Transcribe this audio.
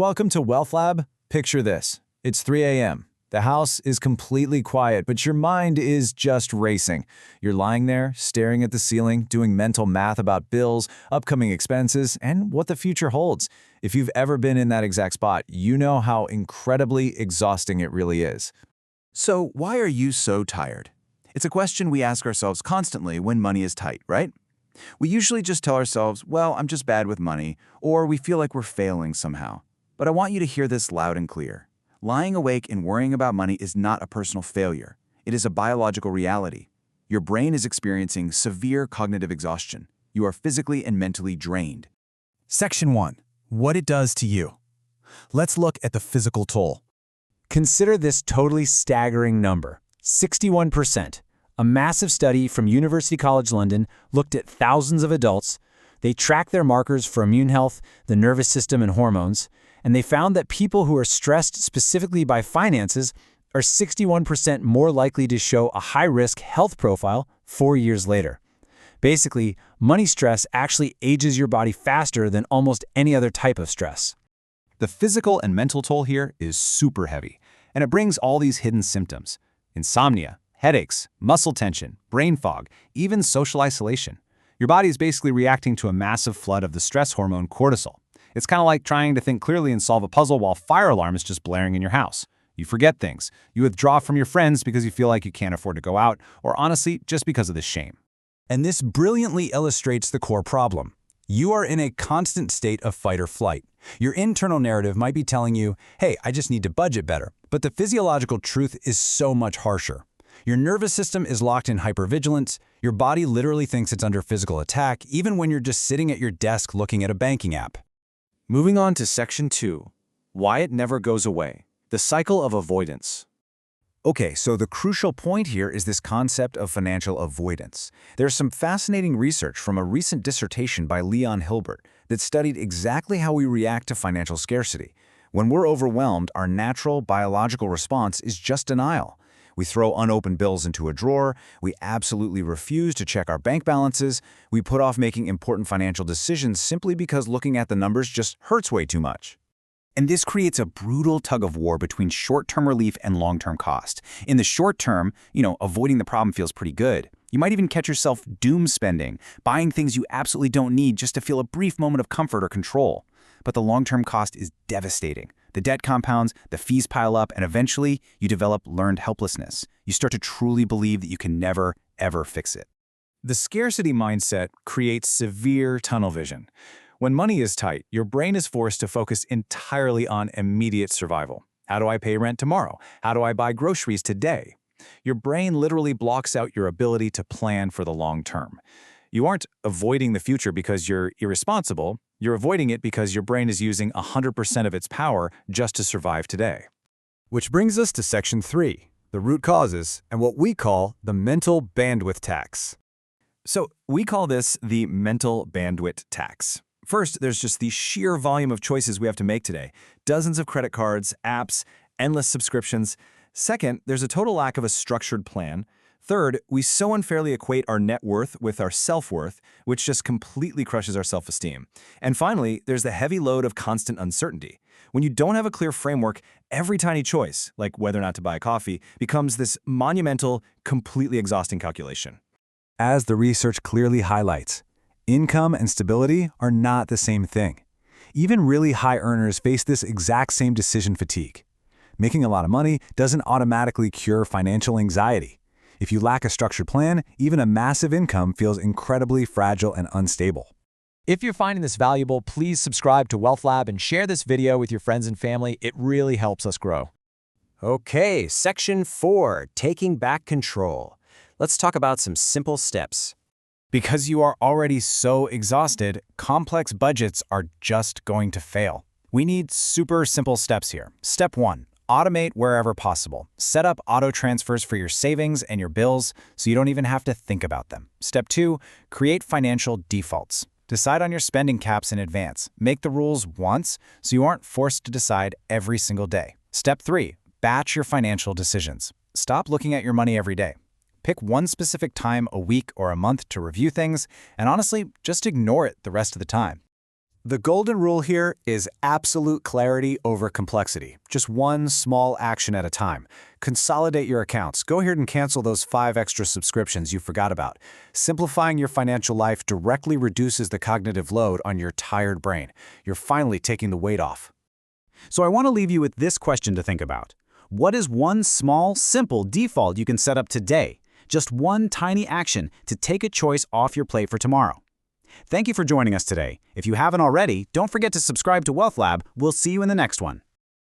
Welcome to Wealth Lab. Picture this. It's 3 a.m. The house is completely quiet, but your mind is just racing. You're lying there, staring at the ceiling, doing mental math about bills, upcoming expenses, and what the future holds. If you've ever been in that exact spot, you know how incredibly exhausting it really is. So why are you so tired? It's a question we ask ourselves constantly when money is tight, right? We usually just tell ourselves, well, I'm just bad with money, or we feel like we're failing somehow. But I want you to hear this loud and clear. Lying awake and worrying about money is not a personal failure. It is a biological reality. Your brain is experiencing severe cognitive exhaustion. You are physically and mentally drained. Section 1. What it does to you. Let's look at the physical toll. Consider this totally staggering number, 61%. A massive study from University College London looked at thousands of adults. They tracked their markers for immune health, the nervous system, and hormones, and they found that people who are stressed specifically by finances are 61% more likely to show a high-risk health profile 4 years later. Basically, money stress actually ages your body faster than almost any other type of stress. The physical and mental toll here is super heavy, and it brings all these hidden symptoms: insomnia, headaches, muscle tension, brain fog, even social isolation. Your body is basically reacting to a massive flood of the stress hormone cortisol. It's kind of like trying to think clearly and solve a puzzle while fire alarm is just blaring in your house. You forget things. You withdraw from your friends because you feel like you can't afford to go out, or honestly, just because of the shame. And this brilliantly illustrates the core problem. You are in a constant state of fight or flight. Your internal narrative might be telling you, hey, I just need to budget better. But the physiological truth is so much harsher. Your nervous system is locked in hypervigilance. Your body literally thinks it's under physical attack, even when you're just sitting at your desk looking at a banking app. Moving on to Section 2. Why it never goes away. The cycle of avoidance. Okay, so the crucial point here is this concept of financial avoidance. There's some fascinating research from a recent dissertation by Leon Hilbert that studied exactly how we react to financial scarcity. When we're overwhelmed, our natural biological response is just denial. We throw unopened bills into a drawer, we absolutely refuse to check our bank balances, we put off making important financial decisions simply because looking at the numbers just hurts way too much. And this creates a brutal tug-of-war between short-term relief and long-term cost. In the short term, avoiding the problem feels pretty good. You might even catch yourself doom spending, buying things you absolutely don't need just to feel a brief moment of comfort or control. But the long-term cost is devastating. The debt compounds, the fees pile up, and eventually you develop learned helplessness. You start to truly believe that you can never, ever fix it. The scarcity mindset creates severe tunnel vision. When money is tight, your brain is forced to focus entirely on immediate survival. How do I pay rent tomorrow? How do I buy groceries today? Your brain literally blocks out your ability to plan for the long term. You aren't avoiding the future because you're irresponsible. You're avoiding it because your brain is using 100% of its power just to survive today. Which brings us to Section 3, the root causes and what we call the mental bandwidth tax. So we call this the mental bandwidth tax. First, there's just the sheer volume of choices we have to make today. Dozens of credit cards, apps, endless subscriptions. Second, there's a total lack of a structured plan. Third, we so unfairly equate our net worth with our self-worth, which just completely crushes our self-esteem. And finally, there's the heavy load of constant uncertainty. When you don't have a clear framework, every tiny choice, like whether or not to buy coffee, becomes this monumental, completely exhausting calculation. As the research clearly highlights, income and stability are not the same thing. Even really high earners face this exact same decision fatigue. Making a lot of money doesn't automatically cure financial anxiety. If you lack a structured plan, even a massive income feels incredibly fragile and unstable. If you're finding this valuable, please subscribe to Wealth Lab and share this video with your friends and family. It really helps us grow. Okay, Section 4, Taking Back Control. Let's talk about some simple steps. Because you are already so exhausted, complex budgets are just going to fail. We need super simple steps here. Step 1. Automate wherever possible. Set up auto transfers for your savings and your bills so you don't even have to think about them. Step 2, create financial defaults. Decide on your spending caps in advance. Make the rules once so you aren't forced to decide every single day. Step 3, batch your financial decisions. Stop looking at your money every day. Pick one specific time a week or a month to review things, and honestly, just ignore it the rest of the time. The golden rule here is absolute clarity over complexity. Just one small action at a time. Consolidate your accounts. Go ahead and cancel those 5 extra subscriptions you forgot about. Simplifying your financial life directly reduces the cognitive load on your tired brain. You're finally taking the weight off. So I want to leave you with this question to think about. What is one small, simple default you can set up today? Just one tiny action to take a choice off your plate for tomorrow. Thank you for joining us today. If you haven't already, don't forget to subscribe to Wealth Lab. We'll see you in the next one.